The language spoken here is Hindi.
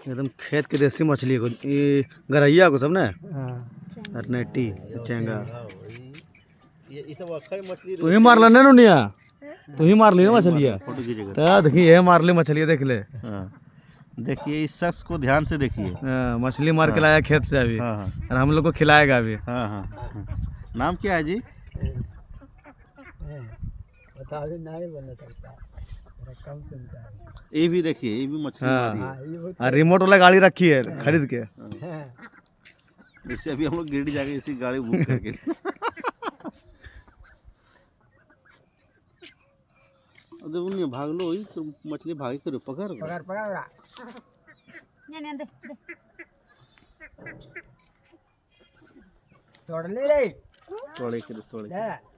एकदम खेत के देसी मछली को ये गरैया को सब ना हाँ अरनेटी चेंगा ये सब अखई मछली तू ही मार लेना नुनिया तू ही मार ली ना मछलियाँ फोटो खींचेगा। तो देखिए ये मार ली मछलियाँ देख ले हाँ देखिए इस शख्स को ध्यान से देखिए। मछली मार के लाया खेत से अभी हाँ हाँ और हम लोग को खिलाएगा अभी। हाँ हाँ नाम क्या है जी? बता भी नहीं बोलना चलता कम सुनता है। ये भी देखिए ये भी मछली हाँ। मारी है। हाँ ये बहुत और रिमोट वाला गाड़ी रखी है खरीद के। हाँ इससे अभी हम लोग गिरडी जाके इसी गाड़ी बुक करके अरे उन्हें भाग लो ही तो मछली भागी करो पकड़ पकड़ पकड़ तोड़ ले रे तोड़े के तोड़े ले